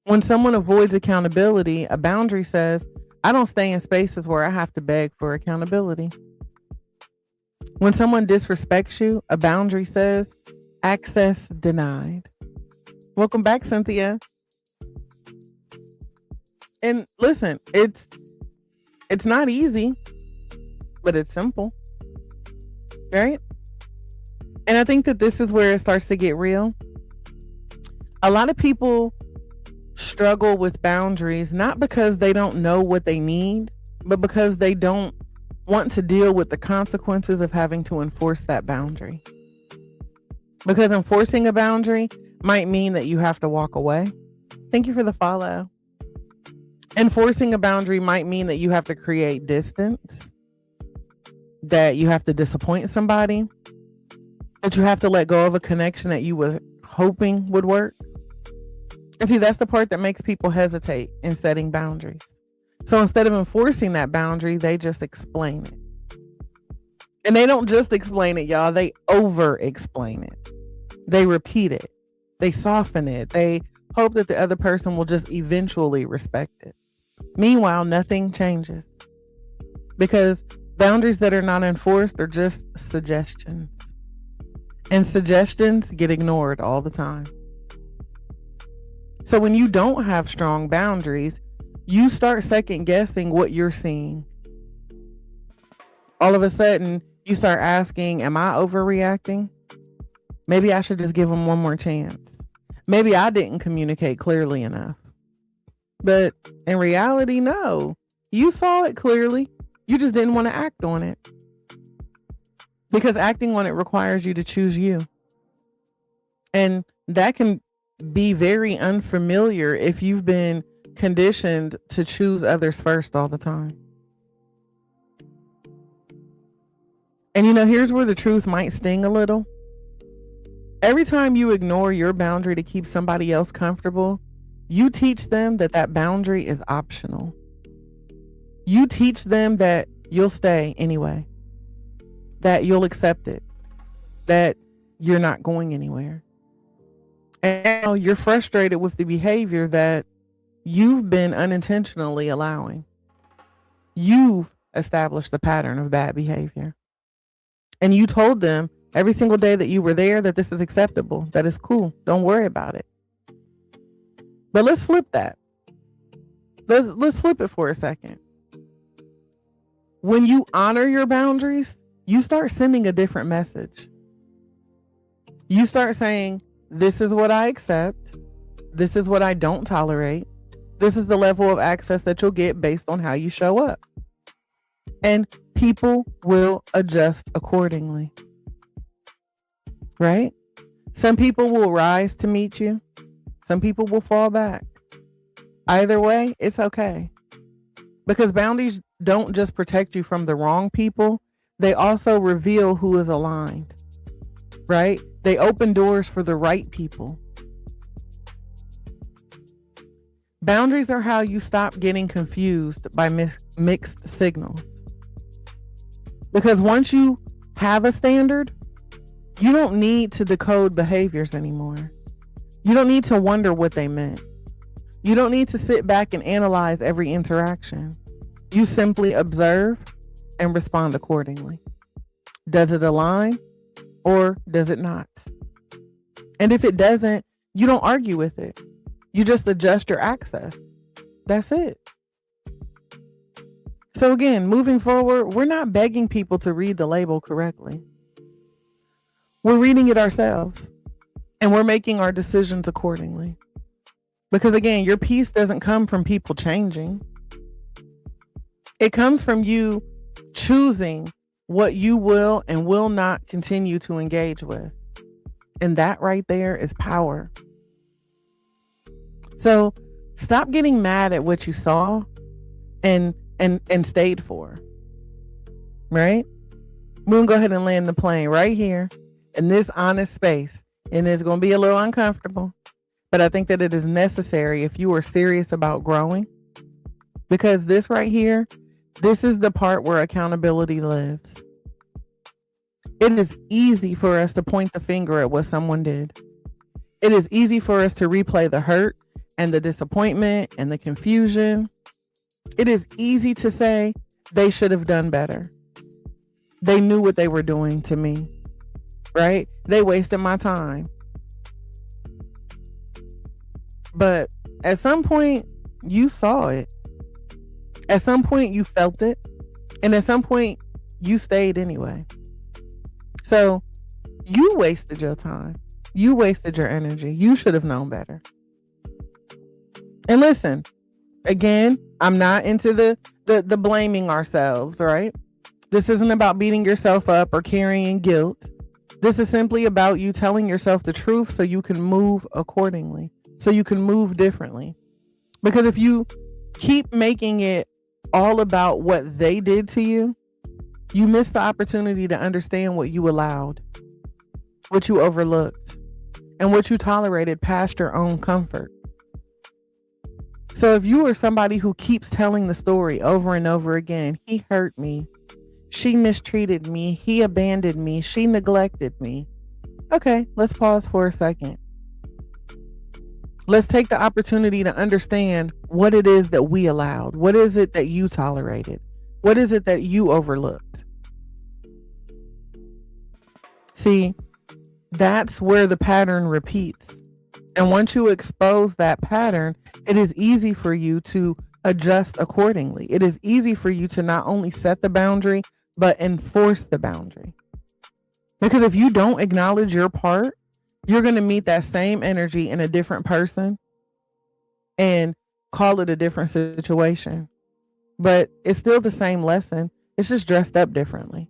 When someone avoids accountability, a boundary says, I don't stay in spaces where I have to beg for accountability. When someone disrespects you, a boundary says, access denied. Welcome back, Cynthia. And listen, it's not easy, but it's simple, right? And I think that this is where it starts to get real. A lot of people struggle with boundaries, not because they don't know what they need, but because they don't want to deal with the consequences of having to enforce that boundary. Because enforcing a boundary might mean that you have to walk away. Thank you for the follow. Enforcing a boundary might mean that you have to create distance, that you have to disappoint somebody, that you have to let go of a connection that you were hoping would work. And see, that's the part that makes people hesitate in setting boundaries. So instead of enforcing that boundary, they just explain it. And they don't just explain it, y'all. They over explain it. They repeat it. They soften it. They hope that the other person will just eventually respect it. Meanwhile, nothing changes, because boundaries that are not enforced are just suggestions. And suggestions get ignored all the time. So when you don't have strong boundaries, you start second guessing what you're seeing. All of a sudden, you start asking, am I overreacting? Maybe I should just give them one more chance. Maybe I didn't communicate clearly enough. But in reality, no. You saw it clearly. You just didn't want to act on it. Because acting on it requires you to choose you. And that can be very unfamiliar if you've been conditioned to choose others first all the time. And here's where the truth might sting a little. Every time you ignore your boundary to keep somebody else comfortable, you teach them that that boundary is optional. You teach them that you'll stay anyway, that you'll accept it, that you're not going anywhere. And now you're frustrated with the behavior that you've been unintentionally allowing. You've established the pattern of bad behavior. And you told them every single day that you were there that this is acceptable, that it's cool, don't worry about it. But let's flip that. Let's flip it for a second. When you honor your boundaries, you start sending a different message. You start saying, this is what I accept. This is what I don't tolerate. This is the level of access that you'll get based on how you show up. And people will adjust accordingly. Right? Some people will rise to meet you. Some people will fall back. Either way, it's okay. Because boundaries don't just protect you from the wrong people, they also reveal who is aligned. Right? They open doors for the right people. Boundaries are how you stop getting confused by mixed signals. Because once you have a standard, you don't need to decode behaviors anymore. You don't need to wonder what they meant. You don't need to sit back and analyze every interaction. You simply observe and respond accordingly. Does it align or does it not? And if it doesn't, you don't argue with it. You just adjust your access. That's it. So again, moving forward, we're not begging people to read the label correctly. We're reading it ourselves, and we're making our decisions accordingly. Because again, your peace doesn't come from people changing. It comes from you choosing what you will and will not continue to engage with. And that right there is power. So stop getting mad at what you saw and stayed for. Right? We're going to go ahead and land the plane right here in this honest space. And it's going to be a little uncomfortable. But I think that it is necessary if you are serious about growing, because this right here, this is the part where accountability lives. It is easy for us to point the finger at what someone did. It is easy for us to replay the hurt and the disappointment and the confusion. It is easy to say they should have done better. They knew what they were doing to me, right? They wasted my time. But at some point, you saw it. At some point, you felt it. And at some point, you stayed anyway. So you wasted your time. You wasted your energy. You should have known better. And listen, again, I'm not into the blaming ourselves, right? This isn't about beating yourself up or carrying guilt. This is simply about you telling yourself the truth so you can move accordingly, so you can move differently. Because if you keep making it all about what they did to you, you miss the opportunity to understand what you allowed, what you overlooked, and what you tolerated past your own comfort. So if you are somebody who keeps telling the story over and over again, he hurt me, she mistreated me, he abandoned me, she neglected me. Okay, let's pause for a second. Let's take the opportunity to understand what it is that we allowed. What is it that you tolerated? What is it that you overlooked? See, that's where the pattern repeats. And once you expose that pattern, it is easy for you to adjust accordingly. It is easy for you to not only set the boundary, but enforce the boundary. Because if you don't acknowledge your part, you're going to meet that same energy in a different person and call it a different situation. But it's still the same lesson. It's just dressed up differently.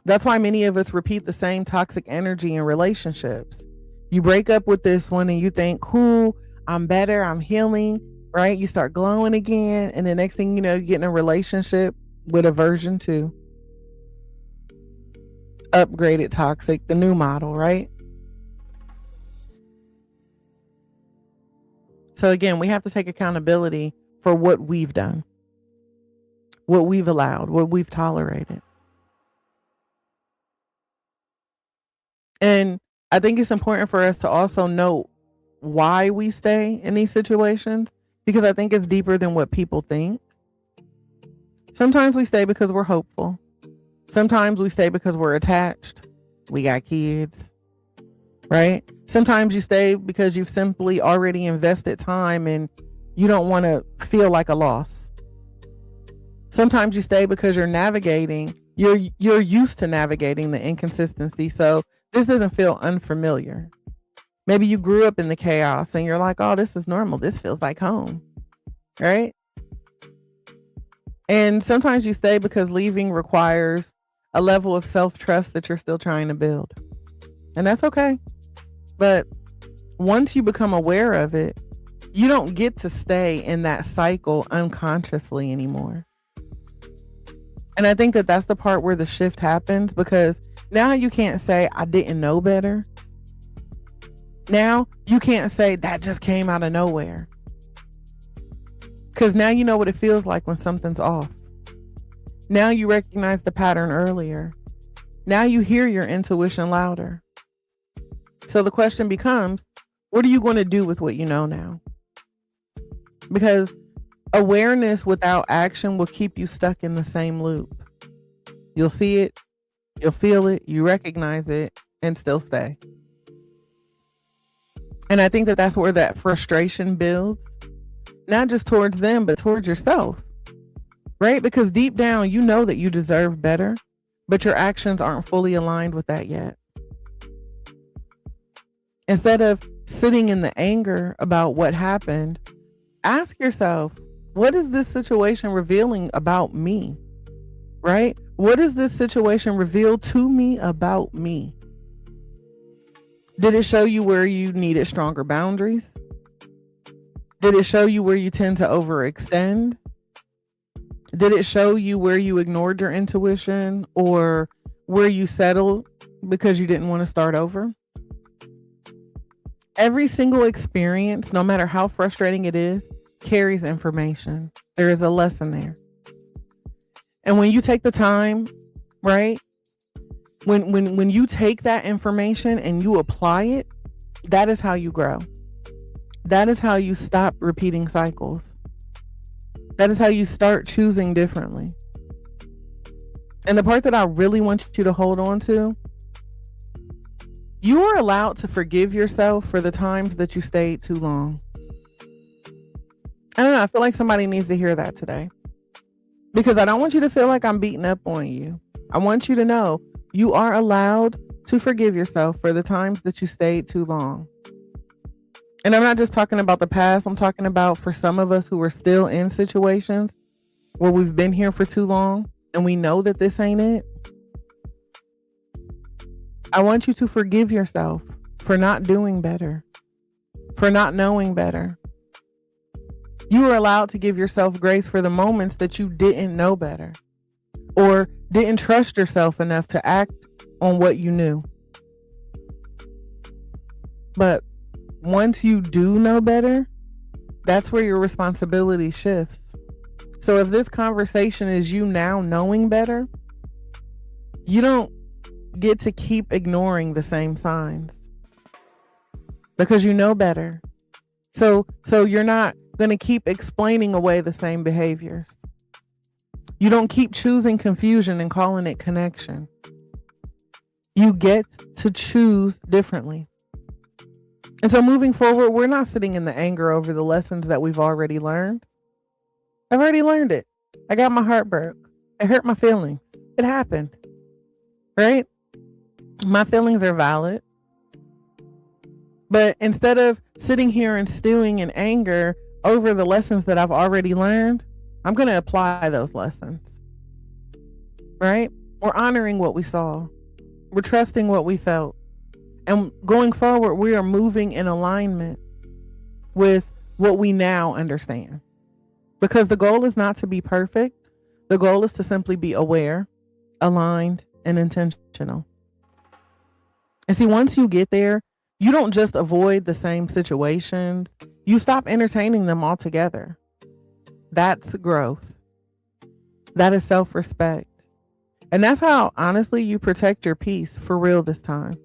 That's why many of us repeat the same toxic energy in relationships. You break up with this one and you think, cool, I'm better, I'm healing, right? You start glowing again. And the next thing you know, you get in a relationship with a version 2. Upgraded toxic, the new model, right? So again, we have to take accountability for what we've done, what we've allowed, what we've tolerated. And I think it's important for us to also know why we stay in these situations, because I think it's deeper than what people think. Sometimes we stay because we're hopeful. Sometimes we stay because we're attached. We got kids, right? Sometimes you stay because you've simply already invested time and you don't want to feel like a loss. Sometimes you stay because you're navigating, you're used to navigating the inconsistency. So this doesn't feel unfamiliar. Maybe you grew up in the chaos and you're like, oh, this is normal. This feels like home, right? And sometimes you stay because leaving requires a level of self-trust that you're still trying to build. And that's okay. But once you become aware of it, you don't get to stay in that cycle unconsciously anymore. And I think that that's the part where the shift happens, because now you can't say, I didn't know better. Now you can't say that just came out of nowhere. Because now you know what it feels like when something's off. Now you recognize the pattern earlier. Now you hear your intuition louder. So the question becomes, what are you going to do with what you know now? Because awareness without action will keep you stuck in the same loop. You'll see it, you'll feel it, you recognize it, and still stay. And I think that that's where that frustration builds, not just towards them, but towards yourself, right? Because deep down, you know that you deserve better, but your actions aren't fully aligned with that yet. Instead of sitting in the anger about what happened, ask yourself, what is this situation revealing about me, right? What does this situation reveal to me about me? Did it show you where you needed stronger boundaries? Did it show you where you tend to overextend? Did it show you where you ignored your intuition or where you settled because you didn't want to start over? Every single experience, no matter how frustrating it is, carries information. There is a lesson there. And when you take the time, right? When you take that information and you apply it, that is how you grow. That is how you stop repeating cycles. That is how you start choosing differently. And the part that I really want you to hold on to, you are allowed to forgive yourself for the times that you stayed too long. I don't know. I feel like somebody needs to hear that today, because I don't want you to feel like I'm beating up on you. I want you to know you are allowed to forgive yourself for the times that you stayed too long. And I'm not just talking about the past. I'm talking about for some of us who are still in situations where we've been here for too long and we know that this ain't it. I want you to forgive yourself for not doing better, for not knowing better. You are allowed to give yourself grace for the moments that you didn't know better or didn't trust yourself enough to act on what you knew. But once you do know better, that's where your responsibility shifts. So if this conversation is you now knowing better, you don't get to keep ignoring the same signs because you know better. So you're not going to keep explaining away the same behaviors. You don't keep choosing confusion and calling it connection. You get to choose differently. And so moving forward, we're not sitting in the anger over the lessons that we've already learned. I've already learned it. I got my heart broke. It hurt my feelings. It happened. Right? My feelings are valid. But instead of sitting here and stewing in anger over the lessons that I've already learned, I'm going to apply those lessons. Right? We're honoring what we saw. We're trusting what we felt. And going forward, we are moving in alignment with what we now understand. Because the goal is not to be perfect. The goal is to simply be aware, aligned, and intentional. And see, once you get there, you don't just avoid the same situations. You stop entertaining them altogether. That's growth. That is self-respect. And that's how, honestly, you protect your peace for real this time.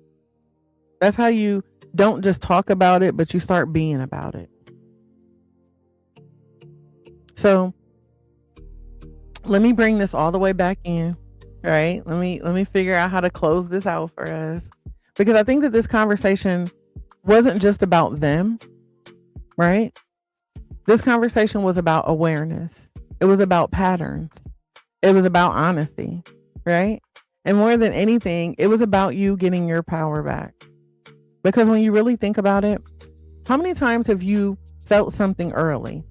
That's how you don't just talk about it, but you start being about it. So let me bring this all the way back in. All right. Let me figure out how to close this out for us, because I think that this conversation wasn't just about them, right? This conversation was about awareness. It was about patterns. It was about honesty, right? And more than anything, it was about you getting your power back. Because when you really think about it, how many times have you felt something early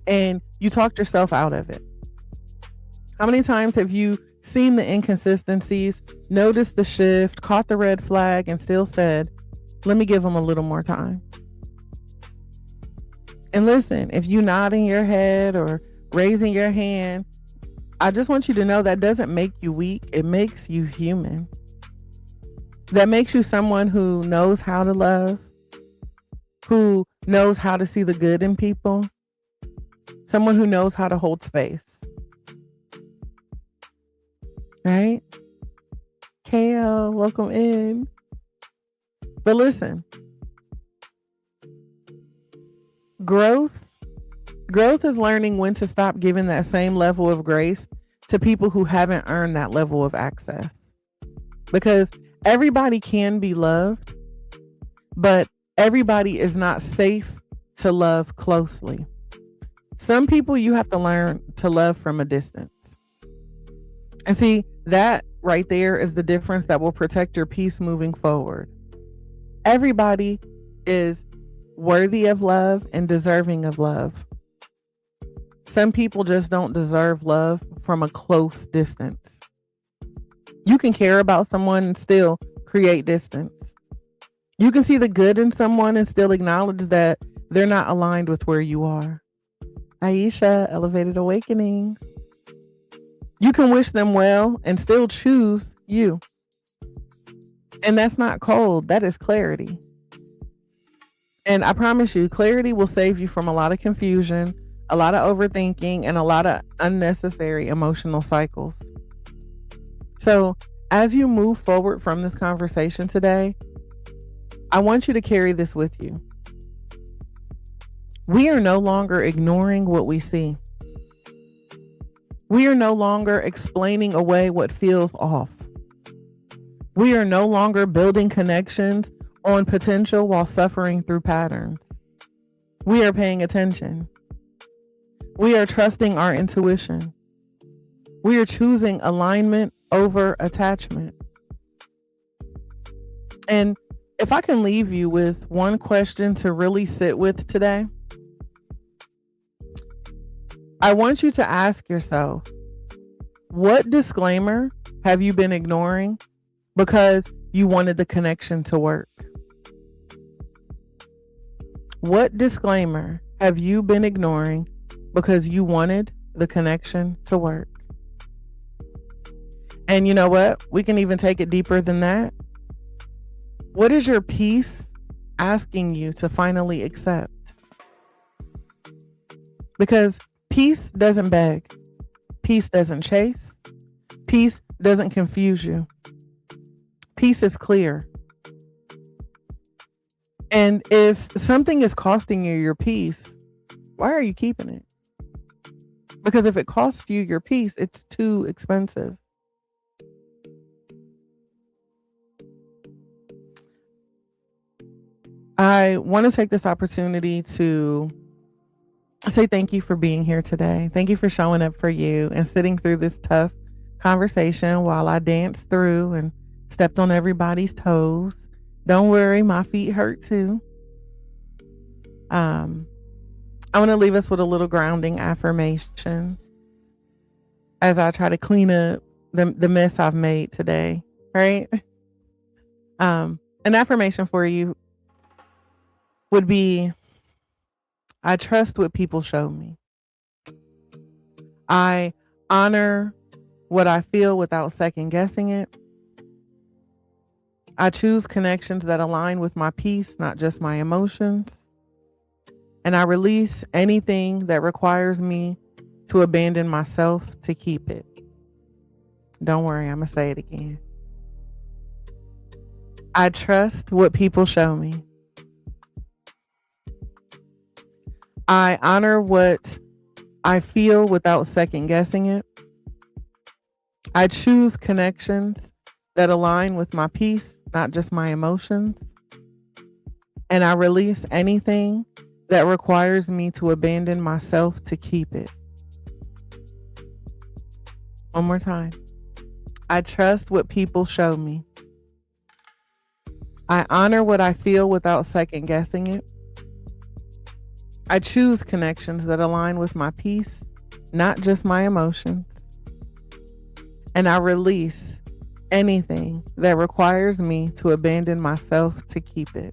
and you talked yourself out of it? How many times have you seen the inconsistencies, noticed the shift, caught the red flag, and still said, let me give them a little more time? And listen, if you nodding your head or raising your hand, I just want you to know that doesn't make you weak. It makes you human. That makes you someone who knows how to love, who knows how to see the good in people, someone who knows how to hold space. Right? KL, welcome in. But listen, growth is learning when to stop giving that same level of grace to people who haven't earned that level of access. Because everybody can be loved, but everybody is not safe to love closely. Some people you have to learn to love from a distance. And see, that right there is the difference that will protect your peace moving forward. Everybody is worthy of love and deserving of love. Some people just don't deserve love from a close distance. You can care about someone and still create distance. You can see the good in someone and still acknowledge that they're not aligned with where you are. Aisha, Elevated Awakening. You can wish them well and still choose you. And that's not cold. That is clarity. And I promise you, clarity will save you from a lot of confusion, a lot of overthinking, and a lot of unnecessary emotional cycles. So, as you move forward from this conversation today, I want you to carry this with you. We are no longer ignoring what we see. We are no longer explaining away what feels off. We are no longer building connections on potential while suffering through patterns. We are paying attention. We are trusting our intuition. We are choosing alignment over attachment. And if I can leave you with one question to really sit with today, I want you to ask yourself, what disclaimer have you been ignoring because you wanted the connection to work? What disclaimer have you been ignoring because you wanted the connection to work? And you know what? We can even take it deeper than that. What is your peace asking you to finally accept? Because peace doesn't beg. Peace doesn't chase. Peace doesn't confuse you. Peace is clear. And if something is costing you your peace, why are you keeping it? Because if it costs you your peace, it's too expensive. I want to take this opportunity to say thank you for being here today. Thank you for showing up for you and sitting through this tough conversation while I danced through and stepped on everybody's toes. Don't worry, my feet hurt too. I want to leave us with a little grounding affirmation as I try to clean up the mess I've made today, right? An affirmation for you would be, I trust what people show me. I honor what I feel without second guessing it. I choose connections that align with my peace, not just my emotions. And I release anything that requires me to abandon myself to keep it. Don't worry, I'm going to say it again. I trust what people show me. I honor what I feel without second guessing it. I choose connections that align with my peace, not just my emotions. And I release anything that requires me to abandon myself to keep it. One more time. I trust what people show me. I honor what I feel without second guessing it. I choose connections that align with my peace, not just my emotions. And I release anything that requires me to abandon myself to keep it.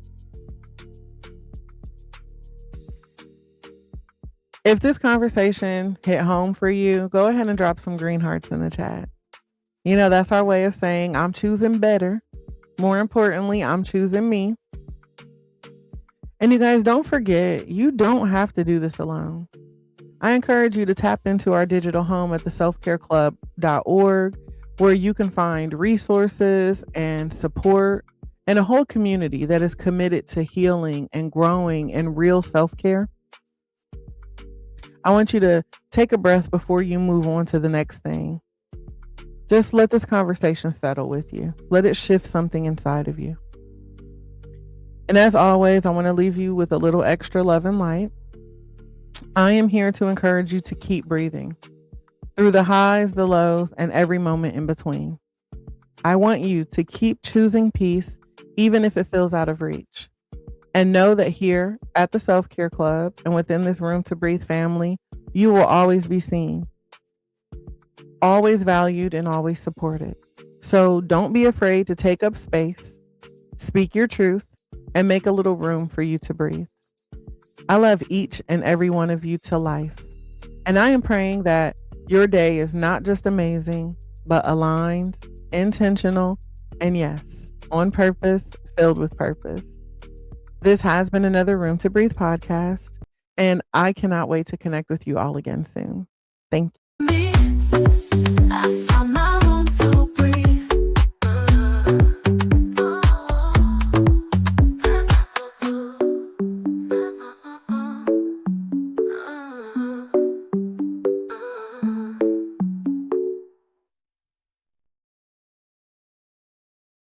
If this conversation hit home for you, go ahead and drop some green hearts in the chat. You know, that's our way of saying I'm choosing better. More importantly, I'm choosing me. And you guys, don't forget, you don't have to do this alone. I encourage you to tap into our digital home at theselfcareclub.org, where you can find resources and support and a whole community that is committed to healing and growing in real self-care. I want you to take a breath before you move on to the next thing. Just let this conversation settle with you. Let it shift something inside of you. And as always, I want to leave you with a little extra love and light. I am here to encourage you to keep breathing through the highs, the lows, and every moment in between. I want you to keep choosing peace, even if it feels out of reach. And know that here at the Self-Care Club and within this Room to Breathe family, you will always be seen, always valued, and always supported. So don't be afraid to take up space, speak your truth, and make a little room for you to breathe. I love each and every one of you to life. And I am praying that your day is not just amazing, but aligned, intentional, and yes, on purpose, filled with purpose. This has been another Room to Breathe podcast, and I cannot wait to connect with you all again soon. Thank you.